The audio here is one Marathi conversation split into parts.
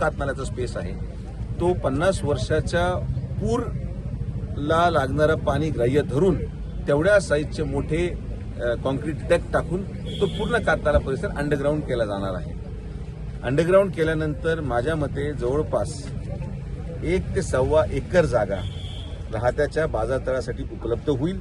कातनाल्याचा स्पेस आहे तो 50 वर्षाच्या पूरला लागणारं पाणी ग्राह्य धरून तेवढ्या साईजचे मोठे कॉन्क्रीट डॅक टाकून तो पूर्ण कातनाला परिसर अंडरग्राऊंड केला जाणार आहे। अंडरग्राऊंड केल्यानंतर माझ्या मते जवळपास 1 ते 1.25 एकर जागा राहत्याच्या बाजारतळासाठी उपलब्ध होईल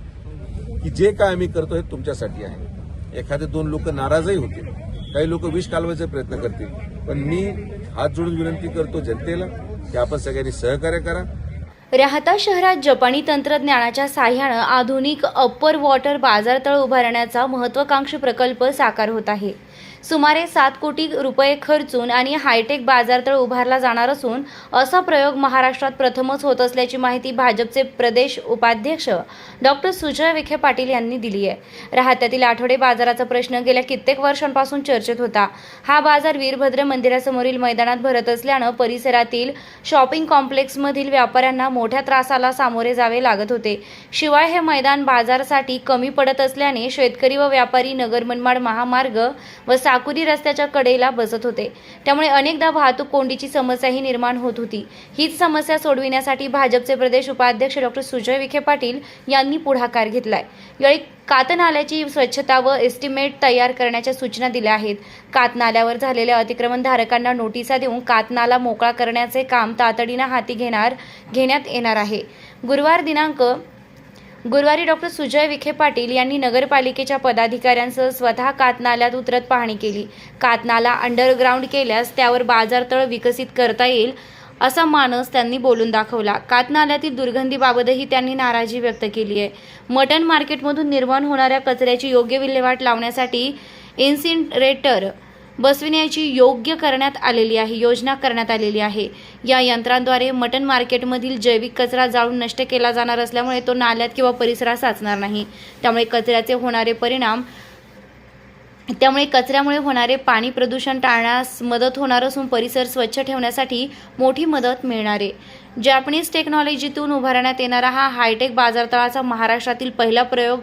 की जे काय आम्ही करतो हे तुमच्यासाठी आहे। एखादे 2 लोक नाराजही होतील, काही लोक विष कालवायचा प्रयत्न करतील, पण मी हात जोडून विनंती करतो जनतेला की आपण सगळ्यांनी सहकार्य करा। राहता शहरात जपानी तंत्रज्ञानाच्या साहाय्याने आधुनिक अप्पर वॉटर बाजारतळ उभारण्याचा महत्त्वाकांक्षी प्रकल्प साकार होत आहे। सुमारे 7 कोटी रुपये खर्चून आणि हायटेक बाजारतळ उभारला जाणार असून असा प्रयोग महाराष्ट्रात प्रथमच होत असल्याची माहिती भाजपचे प्रदेश उपाध्यक्ष डॉक्टर सुजय विखे पाटील यांनी दिली आहे। राहत्यातील आठवडे बाजाराचा प्रश्न गेल्या कित्येक वर्षांपासून चर्चेत होता। हा बाजार वीरभद्र मंदिरासमोरील मैदानात भरत असल्याने परिसरातील शॉपिंग कॉम्प्लेक्समधील व्यापाऱ्यांना मोठ्या त्रासाला सामोरे जावे लागत होते। शिवाय हे मैदान बाजारासाठी कमी पडत असल्याने शेतकरी व व्यापारी नगर मनमाड महामार्ग व साकुरी रस्त्याच्या कडेला बसत होते, त्यामुळे अनेकदा वाहतूक कोंडीची समस्याही निर्माण होत होती। हीच समस्या सोडविण्यासाठी भाजपचे प्रदेश उपाध्यक्ष डॉक्टर सुजय विखे पाटील यांनी पुढाकार घेतलाय। यावेळी कातनाल्याची स्वच्छता व एस्टिमेट तयार करण्याच्या सूचना दिल्या आहेत। कातनाल्यावर झालेल्या अतिक्रमणधारकांना नोटिसा देऊन कातनाला मोकळा करण्याचे काम तातडीने हाती घेण्यात येणार आहे। गुरुवारी डॉक्टर सुजय विखे पाटील यांनी नगरपालिकेच्या पदाधिकाऱ्यांसह स्वतः कातनाल्यात उतरत पाहणी केली। कातनाला अंडरग्राऊंड केल्यास त्यावर बाजारतळ विकसित करता येईल असा मानस त्यांनी बोलून दाखवला। कातनाल्यातील दुर्गंधीबाबतही त्यांनी नाराजी व्यक्त केली आहे। मटण मार्केटमधून निर्माण होणाऱ्या कचऱ्याची योग्य विल्हेवाट लावण्यासाठी इन्सिनरेटर बसविण्याची योजना करण्यात आलेली आहे। या यंत्रांद्वारे मटण मार्केटमधील जैविक कचरा जाळून नष्ट केला जाणार असल्यामुळे तो नाल्यात किंवा परिसरात साचणार नाही। त्यामुळे कचऱ्यामुळे होणारे पाणी प्रदूषण टाळण्यास मदत होणार असून परिसर स्वच्छ ठेवण्यासाठी मोठी मदत मिळणार आहे। जॅपनीज टेक्नॉलॉजीतून उभारण्यात येणारा हा हायटेक बाजारतळाचा महाराष्ट्रातील पहिला प्रयोग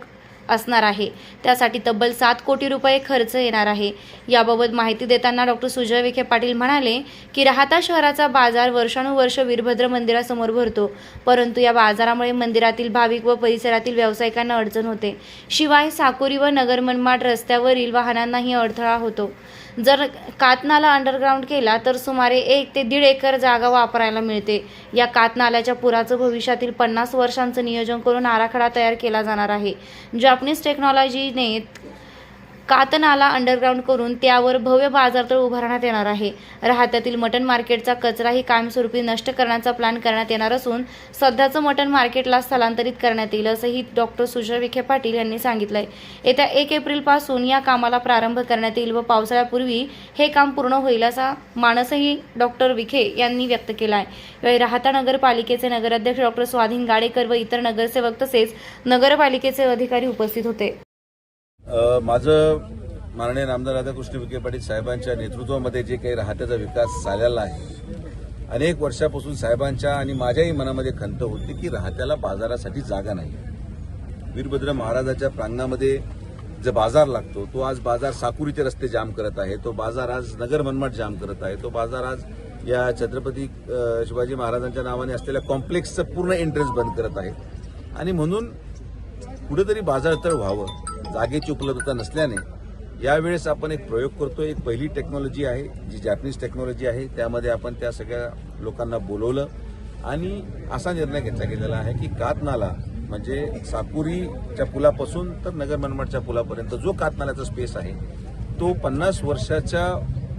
असणार आहे। त्यासाठी तब्बल 7 कोटी रुपये खर्च येणार आहे। याबाबत माहिती देताना डॉक्टर सुजय विखे पाटील म्हणाले की राहता शहराचा बाजार वर्षानुवर्ष वीरभद्र मंदिरासमोर भरतो, परंतु या बाजारामुळे मंदिरातील भाविक व परिसरातील व्यावसायिकांना अडचण होते। शिवाय साकुरी व नगर मनमाड रस्त्यावरील वाहनांनाही अडथळा होतो। जर कातनाला अंडरग्राऊंड केला तर सुमारे 1 ते 1.5 एकर जागा वापरायला मिळते। या कातनाल्याच्या पुराचं भविष्यातील 50 वर्षांचं नियोजन करून आराखडा तयार केला जाणार आहे। जॅपनीज टेक्नॉलॉजीने कातनाला अंडरग्राऊंड करून त्यावर भव्य बाजारतळ उभारण्यात येणार आहे। राहत्यातील मटण मार्केटचा कचराही कायमस्वरूपी नष्ट करण्याचा प्लॅन करण्यात येणार असून सध्याचं मटण मार्केटला स्थलांतरित करण्यात येईल असंही डॉक्टर सुजय विखे पाटील यांनी सांगितलंय। येत्या 1 एप्रिलपासून या कामाला प्रारंभ करण्यात येईल व पावसाळ्यापूर्वी हे काम पूर्ण होईल असा मानसही डॉक्टर विखे यांनी व्यक्त केला आहे। यावेळी राहता नगरपालिकेचे नगराध्यक्ष डॉक्टर स्वाधीन गाडेकर व इतर नगरसेवक तसेच नगरपालिकेचे अधिकारी उपस्थित होते। माझं माननीय आमदार राधाकृष्ण विखे पाटील साहेबांच्या नेतृत्वामध्ये जे काही राहत्याचा विकास झालेला आहे, अनेक वर्षापासून साहेबांच्या आणि माझ्याही मनामध्ये खंत होती की राहत्याला बाजारासाठी जागा नाही। वीरभद्र महाराजाच्या प्रांगणामध्ये जो बाजार लागतो तो आज बाजार साकुरीचे रस्ते जाम करत आहे, तो बाजार आज नगर मनमाड जाम करत आहे, तो बाजार आज या छत्रपती शिवाजी महाराजांच्या नावाने असलेल्या कॉम्प्लेक्सचं पूर्ण एंट्रन्स बंद करत आहे। आणि म्हणून कुठेतरी बाजारतळ व्हावं, जागेची उपलब्धता नसल्याने यावेळेस आपण एक प्रयोग करतोय। एक पहिली टेक्नॉलॉजी आहे जी जॅपनीज टेक्नॉलॉजी आहे, त्यामध्ये आपण त्या सगळ्या लोकांना बोलवलं आणि असा निर्णय घेतला गेलेला आहे की कातनाला म्हणजे साकुरीच्या पुलापासून तर नगर मनमाडच्या पुलापर्यंत जो कातनाल्याचा स्पेस आहे तो 50 वर्षाच्या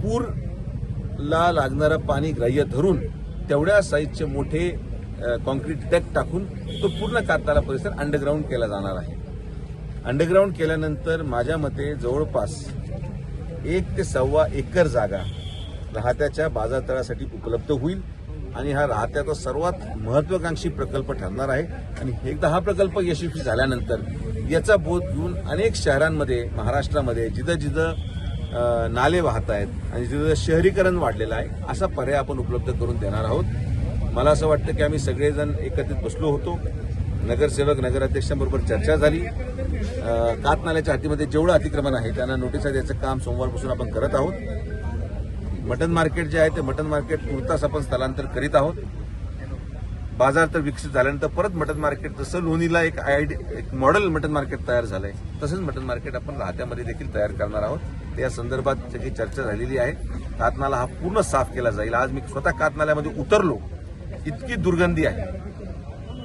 पूरला लागणारं पाणी ग्राह्य धरून तेवढ्या साईजचे मोठे कॉन्क्रीट डॅक टाकून तो पूर्ण कातनाला परिसर अंडरग्राऊंड केला जाणार आहे। अंडरग्राऊंड केल्यानंतर माझ्या मते जवळपास 1 ते 1.25 एकर जागा राहत्याच्या बाजारतळासाठी उपलब्ध होईल आणि हा राहत्याचा सर्वात महत्त्वाकांक्षी प्रकल्प ठरणार आहे। आणि एकदा हा प्रकल्प यशस्वी झाल्यानंतर याचा बोध घेऊन अनेक शहरांमध्ये महाराष्ट्रामध्ये जिथं नाले वाहत आहेत आणि जिथं शहरीकरण वाढलेलं आहे असा पर्याय आपण उपलब्ध करून देणार आहोत। मला असं वाटतं की आम्ही सगळेजण एकत्रित बसलो होतो, नगरसेवक नगराध्यक्षांबरोबर चर्चा झाली। कातनाल्याच्या हातीमध्ये जेवढं अतिक्रमण आहे त्यांना नोटिसा द्यायचं काम सोमवारपासून आपण करत आहोत। मटन मार्केट जे आहे ते मटन मार्केट तुर्तास आपण स्थलांतर करीत आहोत. बाजार तर विकसित झाल्यानंतर परत मटन मार्केट, जसं लोणीला एक मॉडेल मटन मार्केट तयार झालंय तसंच मटन मार्केट आपण राहत्यामध्ये देखील तयार करणार आहोत. त्या संदर्भात सगळी चर्चा झालेली आहे. कातनाला हा पूर्ण साफ केला जाईल. आज मी स्वतः कातनाल्यामध्ये उतरलो, इतकी दुर्गंधी आहे.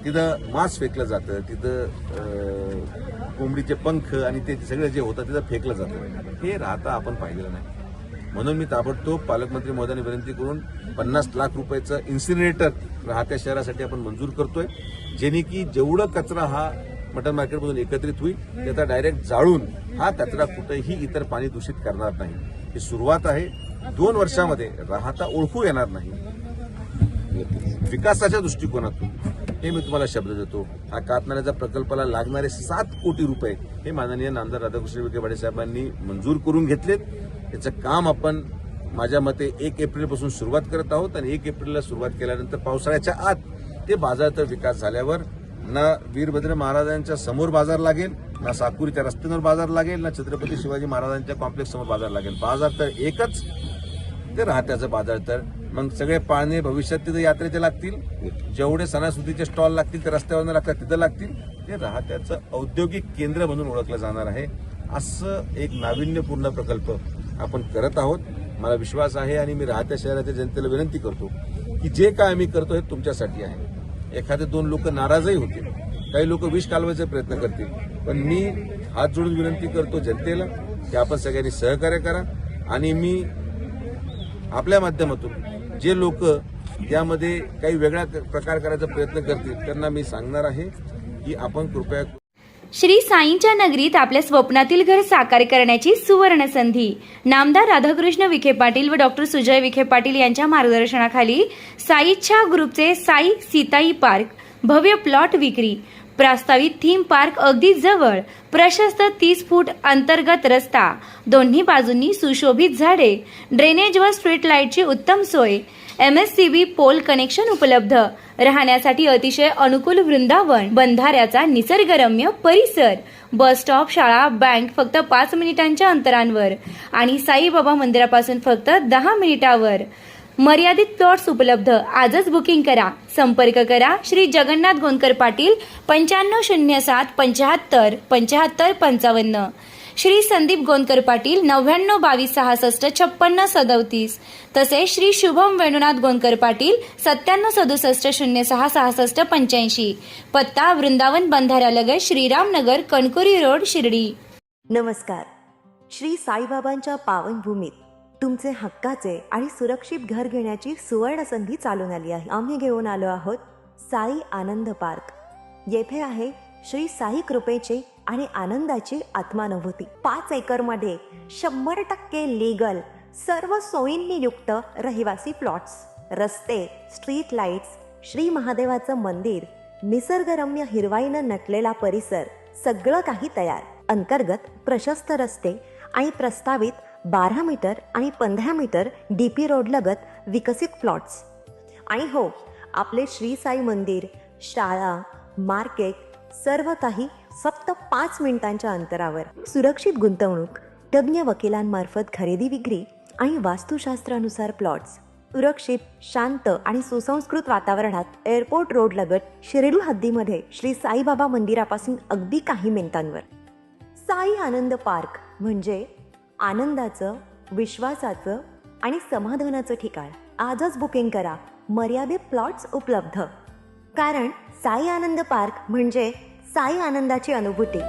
तिथं मांस फेकलं जातं, तिथं कोंबडीचे पंख आणि ते सगळं जे होतं तिथं फेकलं जातं. हे राहता आपण पाहिलेलं नाही. म्हणून मी ताबडतोब पालकमंत्री महोदयांनी विनंती करून 50 लाख रुपयाचं इन्सिनरेटर राहत्या शहरासाठी आपण मंजूर करतोय, जेणे की जेवढं कचरा हा मटन मार्केटमधून एकत्रित होईल त्याचा डायरेक्ट जाळून हा कचरा कुठेही इतर पाणी दूषित करणार नाही. ही सुरुवात आहे. 2 वर्षामध्ये राहता ओळखू येणार नाही. विकासाच्या दृष्टिकोनातून हे मी तुम्हाला शब्द देतो. हा कातनाल्याच्या प्रकल्पाला लागणारे 7 कोटी रुपये हे माननीय नामदार राधाकृष्ण विखे पाटील साहेबांनी मंजूर करून घेतलेत. याचं काम आपण माझ्या मते 1 एप्रिलपासून सुरुवात करत आहोत आणि 1 एप्रिलला सुरुवात केल्यानंतर पावसाळ्याच्या आत ते बाजाराचा विकास झाल्यावर ना वीरभद्र महाराजांच्या समोर बाजार लागेल, ना साकुरीच्या रस्त्यांवर बाजार लागेल, ना छत्रपती शिवाजी महाराजांच्या कॉम्प्लेक्स समोर बाजार लागेल. बाजार तर एकच, ते राहत्याचं बाजार. तर मग सगळे पाळणे भविष्यात तिथे यात्रेचे लागतील, जेवढे सणासुदीचे स्टॉल लागतील ते रस्त्यावर लागतात तिथं लागतील. ते राहत्याचं औद्योगिक केंद्र म्हणून ओळखलं जाणार आहे. असं एक नाविन्यपूर्ण प्रकल्प आपण करत आहोत. मला विश्वास आहे आणि मी राहत्या शहराच्या जनतेला विनंती करतो की जे काय आम्ही करतो हे तुमच्यासाठी आहे. एखादे 2 लोक नाराजही होतील, काही लोक विष कालवायचा प्रयत्न करतील, पण मी हात जोडून विनंती करतो जनतेला की आपण सगळ्यांनी सहकार्य करा. आणि मी आपल्या माध्यमातून जे लोक यामध्ये काही वेगळा प्रकार करायचा प्रयत्न करतील त्यांना मी सांगणार आहे की आपण कृपया श्री साईंच्या नगरीत आपल्या स्वप्नातील घर साकार करण्याची सुवर्ण संधी. नामदार राधाकृष्ण विखे पाटील व डॉक्टर सुजय विखे पाटील यांच्या मार्गदर्शनाखाली साईच्या ग्रुपचे साई सीताई पार्क, भव्य प्लॉट विक्री, प्रस्तावित थीम पार्क अगदी जवळ, प्रशस्त 30 फूट अंतर्गत रस्ता, दोन्ही बाजूंनी सुशोभित झाडे, ड्रेनेज व स्ट्रीट लाईटची उत्तम सोय, MSCB पोल कनेक्शन उपलब्ध, राहण्यासाठी अतिशय अनुकूल वृंदावन, बंधाऱ्याचा निसर्गरम्य परिसर, बस स्टॉप, शाळा, बँक फक्त 5 मिनिटांच्या अंतरावर आणि साईबाबा मंदिरापासून फक्त 10 मिनिटावर. मर्यादित प्लॉट्स उपलब्ध. आजच बुकिंग करा. संपर्क करा श्री जगन्नाथ गोंदकर पाटील 9507 75 75 55, श्री संदीप गोंदकर पाटील 99 22 66 56 37, तसेच श्री शुभम वेणुनाथ गोंदकर पाटील 97 67 06 66 85. पत्ता वृंदावन बंधाऱ्यालगत श्रीरामनगर, कणकुरी रोड, शिर्डी. नमस्कार. श्री साईबाबांच्या पावनभूमीत तुमचे हक्काचे आणि सुरक्षित घर घेण्याची सुवर्ण संधी चालून आली आहे. आम्ही घेऊन आलो आहोत साई आनंद पार्क. येथे आहे श्री साई कृपेचे आणि आनंदाची आत्मानुभूती. 5 एकरमध्ये 100% लीगल, सर्व सोयींनी युक्त रहिवासी प्लॉट्स, रस्ते, स्ट्रीट लाईट्स, श्री महादेवाचं मंदिर, निसर्गरम्य हिरवाईनं नटलेला परिसर, सगळं काही तयार. अंतर्गत प्रशस्त रस्ते आणि प्रस्तावित 12 मीटर आणि 15 मीटर DP रोड लगत विकसित प्लॉट्स. आणि हो, आपले श्री साई मंदिर, शाळा, मार्केट सर्व काही फक्त 5 मिनिटांच्या अंतरावर. सुरक्षित गुंतवणूक, तज्ज्ञ वकिलांमार्फत खरेदी विक्री आणि वास्तुशास्त्रानुसार प्लॉट्स. सुरक्षित, शांत आणि सुसंस्कृत वातावरणात एअरपोर्ट रोड लगत शिर्डी हद्दीमध्ये श्री साईबाबा मंदिरापासून अगदी काही मिनिटांवर. साई आनंद पार्क म्हणजे आनंदाचं, विश्वासाचं आणि समाधानाचं ठिकाण. आजच बुकिंग करा. मर्यादित प्लॉट्स उपलब्ध. कारण साई आनंद पार्क म्हणजे साई आनंदाची अनुभूती.